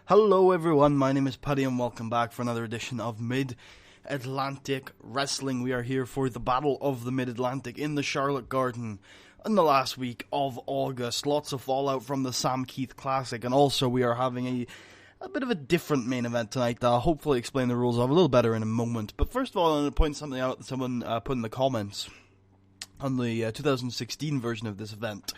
Hello everyone, my name is Paddy and welcome back for another edition of Mid-Atlantic Wrestling. We are here for the Battle of the Mid-Atlantic in the Charlotte Garden in the last week of August. Lots of fallout from the Sam Keith Classic, and also we are having a bit of a different main event tonight that I'll hopefully explain the rules of a little better in a moment. But first of all, I'm going to point something out that someone put in the comments on the 2016 version of this event.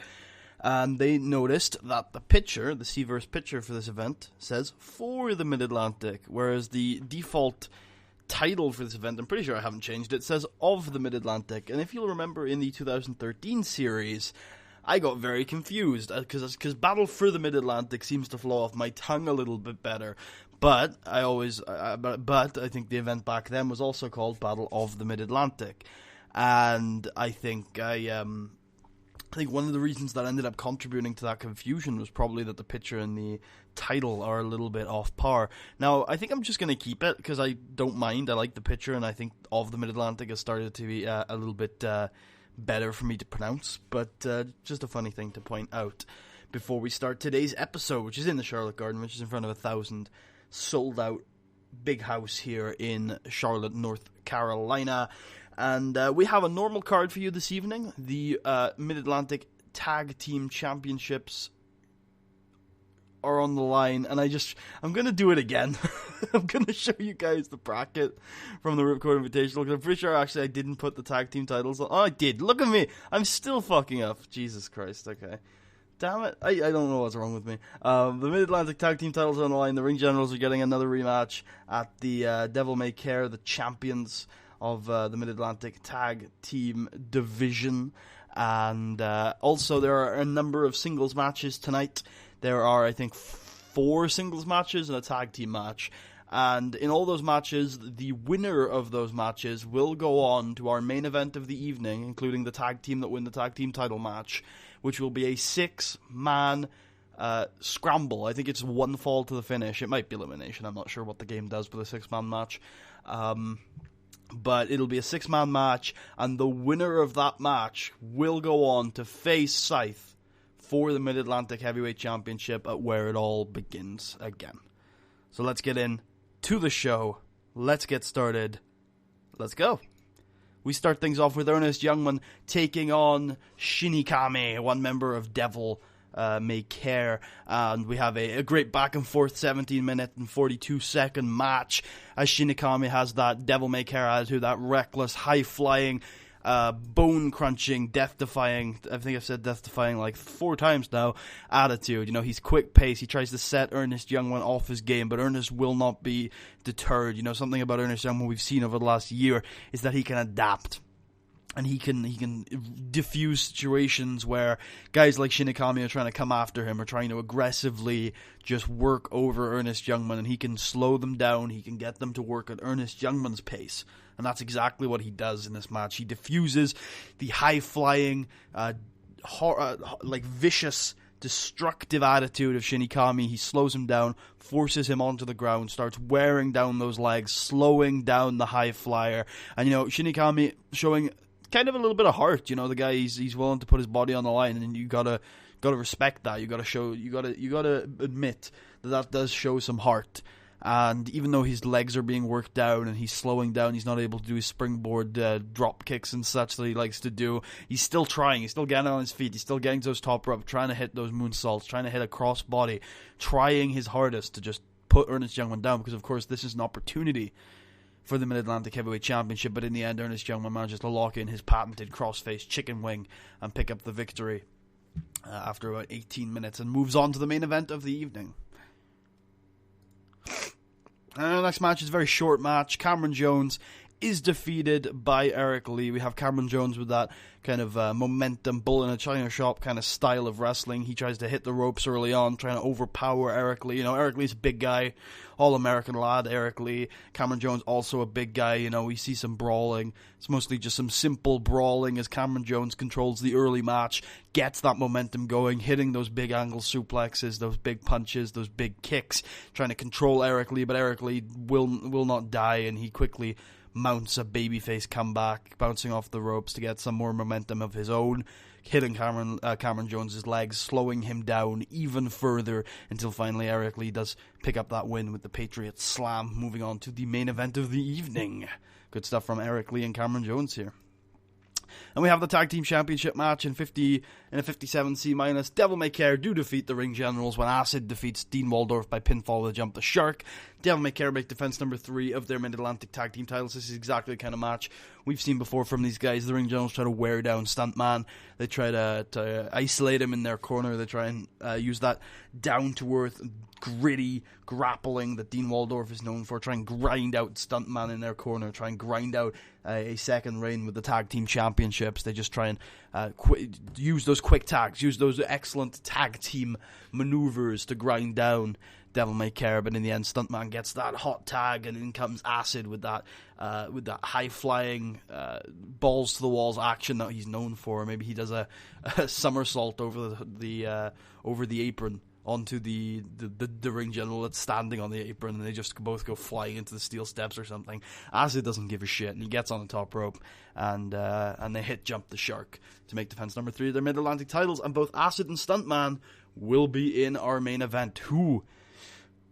And they noticed that the picture, the C-verse picture for this event, says for the Mid-Atlantic, whereas the default title for this event, I'm pretty sure I haven't changed it, says of the Mid-Atlantic. And if you'll remember in the 2013 series, I got very confused, because Battle for the Mid-Atlantic seems to flow off my tongue a little bit better. But I think the event back then was also called Battle of the Mid-Atlantic. And I think one of the reasons that ended up contributing to that confusion was probably that the picture and the title are a little bit off par. Now, I think I'm just going to keep it because I don't mind. I like the picture, and I think of the Mid-Atlantic has started to be a little bit better for me to pronounce. But just a funny thing to point out before we start today's episode, which is in the Charlotte Garden, which is in front of 1,000 sold-out big house here in Charlotte, North Carolina. And we have a normal card for you this evening. The Mid-Atlantic Tag Team Championships are on the line. And I'm going to do it again. I'm going to show you guys the bracket from the Ripcord Invitational. Because I'm pretty sure actually I didn't put the tag team titles on. Oh, I did. Look at me. I'm still fucking up. Jesus Christ. Okay. Damn it. I don't know what's wrong with me. The Mid-Atlantic Tag Team titles are on the line. The Ring Generals are getting another rematch at the Devil May Care, the champions of the Mid-Atlantic Tag Team Division. And also there are a number of singles matches tonight. There are, I think, 4 singles matches and a tag team match. And in all those matches, the winner of those matches will go on to our main event of the evening, including the tag team that win the tag team title match, which will be a 6-man scramble. I think it's one fall to the finish. It might be elimination. I'm not sure what the game does with a 6-man match. But it'll be a 6-man match, and the winner of that match will go on to face Scythe for the Mid-Atlantic Heavyweight Championship at where it all begins again. So let's get in to the show. Let's get started. Let's go. We start things off with Ernest Youngman taking on Shinikami, one member of Devil May Care, and we have a great back and forth 17-minute and 42-second match as Shinikami has that Devil May Care attitude, that reckless, high-flying, bone-crunching, death-defying, I think I've said death-defying like 4 times now, attitude. You know, he's quick-paced, he tries to set Ernest Youngman off his game, but Ernest will not be deterred. You know, something about Ernest Youngman we've seen over the last year is that he can adapt. And he can diffuse situations where guys like Shinikami are trying to come after him or trying to aggressively just work over Ernest Youngman, and he can slow them down. He can get them to work at Ernest Youngman's pace. And that's exactly what he does in this match. He diffuses the high-flying, vicious, destructive attitude of Shinikami. He slows him down, forces him onto the ground, starts wearing down those legs, slowing down the high flyer. And, you know, Shinikami showing kind of a little bit of heart. You know, the guy, he's willing to put his body on the line, and you gotta respect that. You gotta admit that does show some heart. And even though his legs are being worked down and he's slowing down, he's not able to do his springboard drop kicks and such that he likes to do, he's still trying, he's still getting on his feet, he's still getting to those top rope, trying to hit those moonsaults, trying to hit a cross body, trying his hardest to just put Ernest Youngman down, because of course this is an opportunity for the Mid-Atlantic Heavyweight Championship. But in the end, Ernest Youngman manages to lock in his patented crossface chicken wing and pick up the victory after about 18 minutes and moves on to the main event of the evening. The next match is a very short match. Cameron Jones is defeated by Eric Lee. We have Cameron Jones with that kind of momentum, bull in a china shop kind of style of wrestling. He tries to hit the ropes early on, trying to overpower Eric Lee. You know, Eric Lee's a big guy, all-American lad, Eric Lee. Cameron Jones also a big guy. You know, we see some brawling. It's mostly just some simple brawling as Cameron Jones controls the early match, gets that momentum going, hitting those big angle suplexes, those big punches, those big kicks, trying to control Eric Lee, but Eric Lee will not die, and he quickly mounts a babyface comeback, bouncing off the ropes to get some more momentum of his own. hitting Cameron Jones's legs, slowing him down even further until finally Eric Lee does pick up that win with the Patriot Slam, moving on to the main event of the evening. Good stuff from Eric Lee and Cameron Jones here. And we have the Tag Team Championship match in a 57C-. Devil May Care do defeat the Ring Generals when Acid defeats Dean Waldorf by pinfall with a jump the shark. Devil May Care make defense number 3 of their Mid-Atlantic Tag Team titles. This is exactly the kind of match we've seen before from these guys. The Ring Generals try to wear down Stuntman. They try to isolate him in their corner. They try and use that down-to-earth, gritty grappling that Dean Waldorf is known for. Try and grind out Stuntman in their corner. Try and grind out a second reign with the Tag Team Championships. They just try and use those quick tags, use those excellent tag team maneuvers to grind down Devil May Care. But in the end, Stuntman gets that hot tag, and in comes Acid with that high flying balls to the walls action that he's known for. Maybe he does a somersault over the apron onto the ring general that's standing on the apron, and they just both go flying into the steel steps or something. Acid doesn't give a shit, and he gets on the top rope, and they hit jump the shark to make defense number 3 of their Mid-Atlantic titles, and both Acid and Stuntman will be in our main event. Who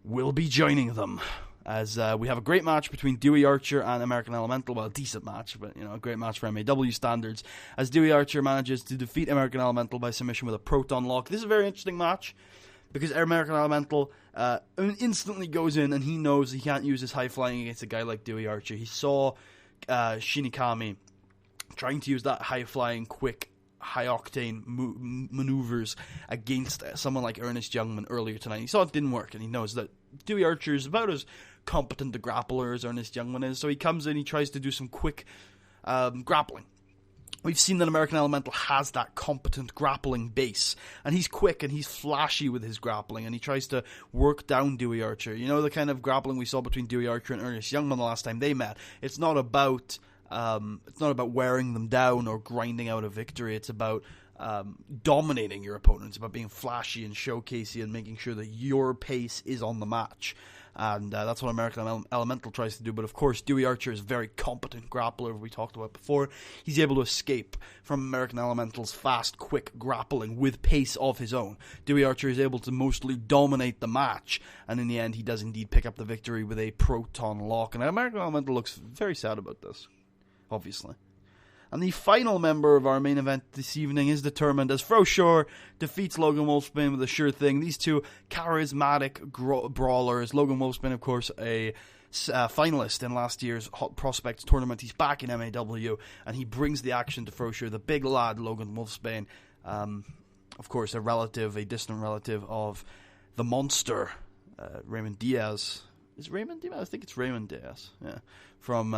will be joining them? As we have a great match between Dewey Archer and American Elemental. Well, a decent match, but a great match for MAW standards, as Dewey Archer manages to defeat American Elemental by submission with a Proton Lock. This is a very interesting match, because American Elemental instantly goes in, and he knows he can't use his high flying against a guy like Dewey Archer. He saw Shinikami trying to use that high flying, quick, high octane maneuvers against someone like Ernest Youngman earlier tonight. He saw it didn't work, and he knows that Dewey Archer is about as competent a grappler as Ernest Youngman is. So he comes in, he tries to do some quick grappling. We've seen that American Elemental has that competent grappling base, and he's quick and he's flashy with his grappling, and he tries to work down Dewey Archer. The kind of grappling we saw between Dewey Archer and Ernest Youngman the last time they met. It's not about wearing them down or grinding out a victory. It's about dominating your opponent. It's about being flashy and showcasey and making sure that your pace is on the match. And that's what American Elemental tries to do. But of course, Dewey Archer is a very competent grappler, we talked about before. He's able to escape from American Elemental's fast, quick grappling with pace of his own. Dewey Archer is able to mostly dominate the match, and in the end, he does indeed pick up the victory with a Proton Lock. And American Elemental looks very sad about this, obviously. And the final member of our main event this evening is determined, as Froshore defeats Logan Wolfsbane with a sure thing. These two charismatic brawlers. Logan Wolfsbane, of course, a finalist in last year's Hot Prospects tournament. He's back in MAW, and he brings the action to Froshore. The big lad, Logan Wolfsbane, of course, a distant relative of the monster, Raymond Diaz. Is Raymond Diaz? I think it's Raymond Diaz. Yeah, from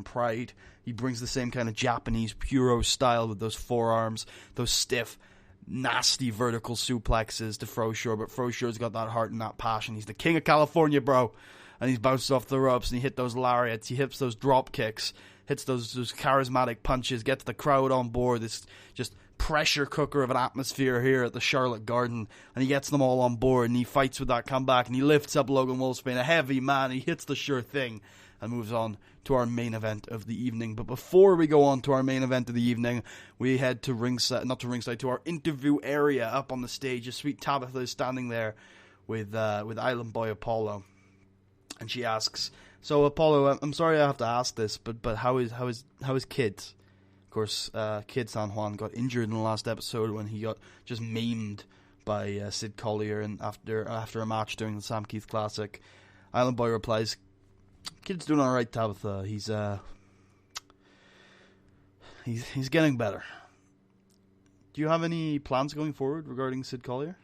Pride. He brings the same kind of Japanese puro style with those forearms, those stiff, nasty vertical suplexes to Froshore, but Froshore's got that heart and that passion. He's the king of California, bro. And he's bounced off the ropes, and he hit those lariats, he hits those drop kicks, hits those charismatic punches, gets the crowd on board. This just pressure cooker of an atmosphere here at the Charlotte Garden, and he gets them all on board, and he fights with that comeback, and he lifts up Logan Wolfsbane, a heavy man. He hits the sure thing and moves on to our main event of the evening. But before we go on to our main event of the evening, we head to to our interview area up on the stage. A sweet Tabitha is standing there with Island Boy Apollo, and she asks, "So Apollo, I'm sorry I have to ask this, but how is Kids?" Of course, Kid San Juan got injured in the last episode when he got just maimed by Sid Collier, and after a match during the Sam Keith Classic, Island Boy replies, "Kid's doing all right, Tabitha. He's getting better. Do you have any plans going forward regarding Sid Collier?"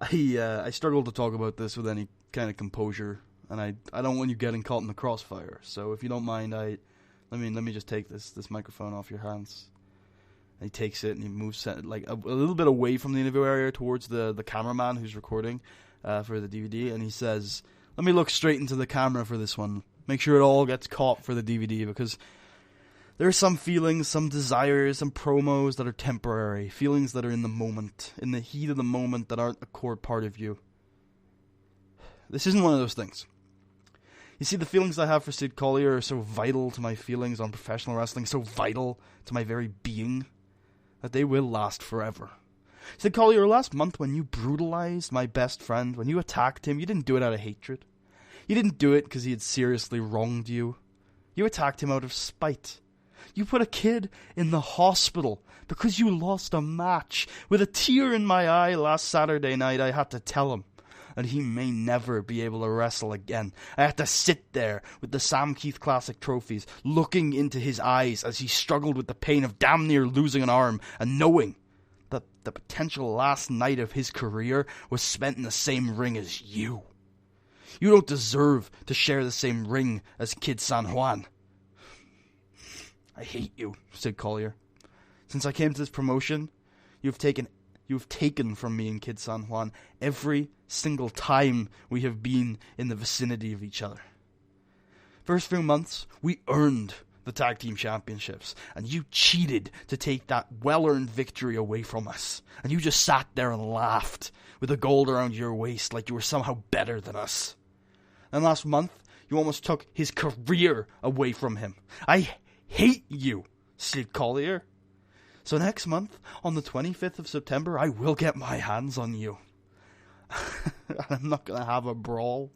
I struggle to talk about this with any kind of composure, and I don't want you getting caught in the crossfire. So if you don't mind, let me just take this microphone off your hands. And he takes it and he moves like a little bit away from the interview area towards the cameraman who's recording for the DVD, and he says, "Let me look straight into the camera for this one. Make sure it all gets caught for the DVD, because there are some feelings, some desires, some promos that are temporary. Feelings that are in the moment, in the heat of the moment, that aren't a core part of you. This isn't one of those things. You see, the feelings I have for Sid Collier are so vital to my feelings on professional wrestling, so vital to my very being, that they will last forever. Sid Collier, last month when you brutalized my best friend, when you attacked him, you didn't do it out of hatred. You didn't do it because he had seriously wronged you. You attacked him out of spite. You put a kid in the hospital because you lost a match. With a tear in my eye last Saturday night, I had to tell him that he may never be able to wrestle again. I had to sit there with the Sam Keith Classic trophies, looking into his eyes as he struggled with the pain of damn near losing an arm, and knowing that the potential last night of his career was spent in the same ring as you. You don't deserve to share the same ring as Kid San Juan. I hate you, Sid Collier. Since I came to this promotion, you've taken from me and Kid San Juan every single time we have been in the vicinity of each other. First few months, we earned the tag team championships, and you cheated to take that well-earned victory away from us. And you just sat there and laughed with the gold around your waist like you were somehow better than us. And last month, you almost took his career away from him. I hate you, Sid Collier. So next month, on the 25th of September, I will get my hands on you. I'm not going to have a brawl.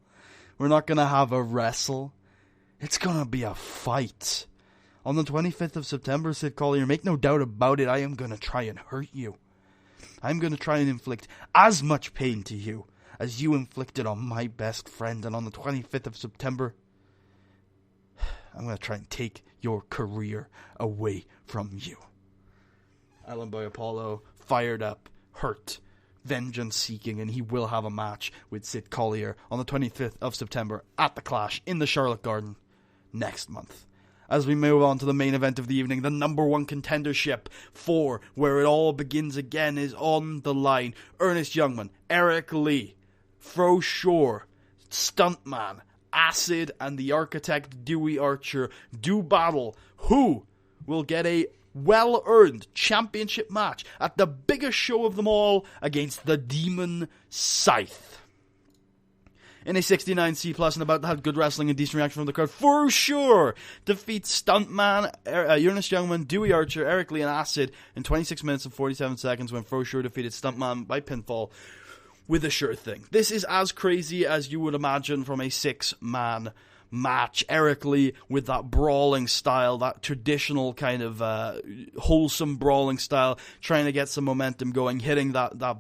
We're not going to have a wrestle. It's going to be a fight. On the 25th of September, Sid Collier, make no doubt about it, I am going to try and hurt you. I'm going to try and inflict as much pain to you as you inflicted on my best friend. And on the 25th of September, I'm going to try and take your career away from you. Island Boy Apollo, fired up, hurt, vengeance seeking, and he will have a match with Sid Collier on the 25th of September at the Clash in the Charlotte Garden next month. As we move on to the main event of the evening, the number one contendership for where it all begins again is on the line. Ernest Youngman, Eric Lee, Fro Shore, Stuntman, Acid, and the Architect Dewey Archer do battle. Who will get a well-earned championship match at the biggest show of them all against the Demon Scythe? In a 69C+, and about to have good wrestling and decent reaction from the crowd, For Sure defeats Stuntman, Ernest Youngman, Dewey Archer, Eric Lee, and Acid in 26 minutes and 47 seconds when For Sure defeated Stuntman by pinfall with a sure thing. This is as crazy as you would imagine from a 6-man match. Eric Lee with that brawling style, that traditional kind of wholesome brawling style, trying to get some momentum going, hitting that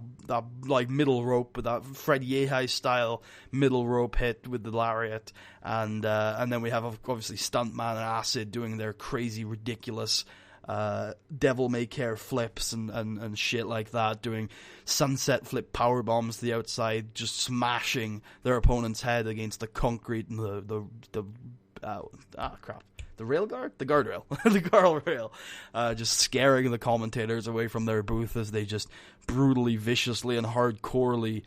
like middle rope with that Fred Yehi style middle rope hit with the lariat, and then we have obviously Stuntman and Acid doing their crazy ridiculous devil may care flips and shit like that, doing sunset flip power bombs to the outside, just smashing their opponent's head against the concrete and the guardrail, the guardrail, just scaring the commentators away from their booth as they just brutally, viciously, and hardcorely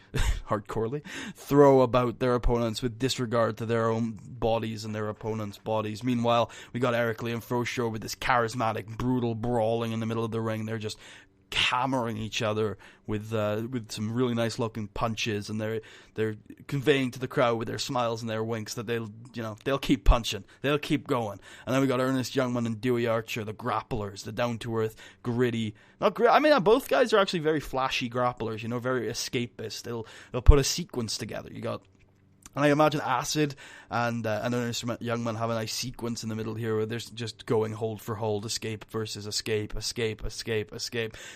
throw about their opponents with disregard to their own bodies and their opponents' bodies. Meanwhile, we got Eric Lee and Fro Shore with this charismatic, brutal brawling in the middle of the ring. They're just hammering each other with some really nice looking punches, and they're conveying to the crowd with their smiles and their winks that they'll keep punching, they'll keep going. And then we got Ernest Youngman and Dewey Archer, the grapplers, the down to earth, gritty. Both guys are actually very flashy grapplers, very escapist. They'll put a sequence together. And I imagine Acid and Ernest Youngman have a nice sequence in the middle here where they're just going hold for hold, escape versus escape,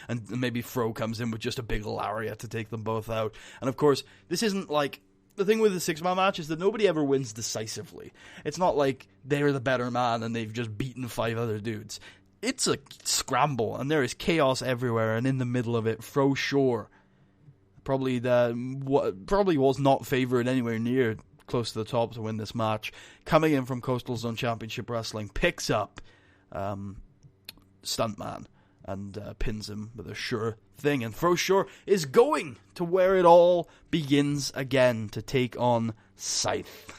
and maybe Fro comes in with just a big lariat to take them both out. And of course, this isn't like, the thing with the 6-man match is that nobody ever wins decisively. It's not like they're the better man and they've just beaten 5 other dudes. It's a scramble, and there is chaos everywhere, and in the middle of it, Fro Shore probably was not favored anywhere near close to the top to win this match, coming in from Coastal Zone Championship Wrestling, picks up Stuntman and pins him with a sure thing. And Fro Shore is going to where it all begins again, to take on Scythe.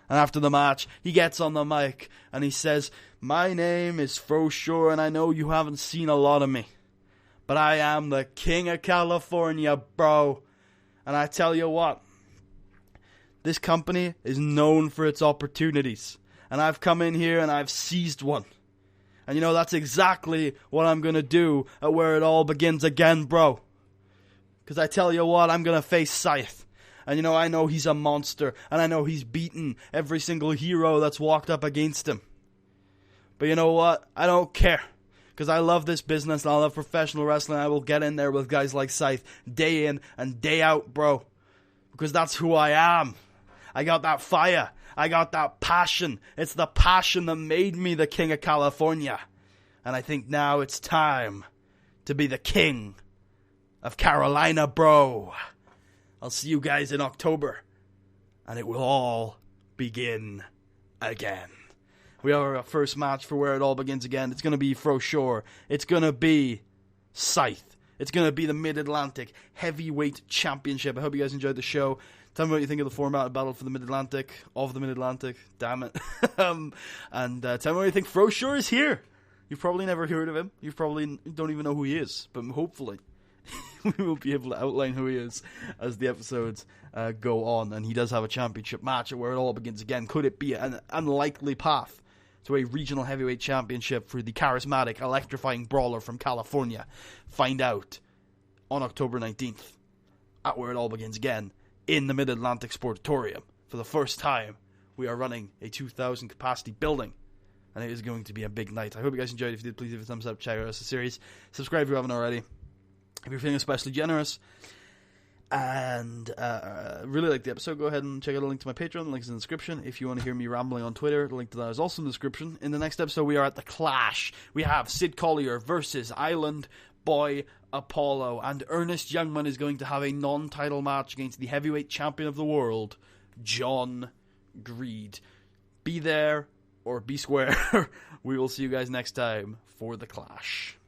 And after the match, he gets on the mic and he says, "My name is Fro Shore, and I know you haven't seen a lot of me, but I am the king of California, bro. And I tell you what, This company is known for its opportunities. And I've come in here and I've seized one. And you know, that's exactly what I'm going to do at Where It All Begins Again, bro. Because I tell you what, I'm going to face Scythe. And you know, I know he's a monster. And I know he's beaten every single hero that's walked up against him. But you know what? I don't care. Because I love this business and I love professional wrestling. I will get in there with guys like Scythe day in and day out, bro. Because that's who I am. I got that fire. I got that passion. It's the passion that made me the king of California. And I think now it's time to be the king of Carolina, bro. I'll see you guys in October. And it will all begin again. We have our first match for Where It All Begins Again. It's going to be For Sure. It's going to be Scythe. It's going to be the Mid-Atlantic Heavyweight Championship. I hope you guys enjoyed the show. Tell me what you think of the format of Battle for the Mid-Atlantic. Damn it. Tell me what you think. For Sure is here. You've probably never heard of him. You probably don't even know who he is. But hopefully we will be able to outline who he is as the episodes go on. And he does have a championship match at Where It All Begins Again. Could it be an unlikely path to a regional heavyweight championship for the charismatic, electrifying brawler from California? Find out on October 19th at Where It All Begins Again in the Mid-Atlantic Sportatorium. For the first time, we are running a 2,000 capacity building, and it is going to be a big night. I hope you guys enjoyed. If you did, please leave a thumbs up, check out the series, subscribe if you haven't already. If you're feeling especially generous and really like the episode, go ahead and check out a link to my Patreon. The link's in the description. If you want to hear me rambling on Twitter, the link to that is also in the description. In the next episode, we are at the Clash. We have Sid Collier versus Island Boy Apollo, and Ernest Youngman is going to have a non-title match against the heavyweight champion of the world, John Greed. Be there or be square. We will see you guys next time for the Clash.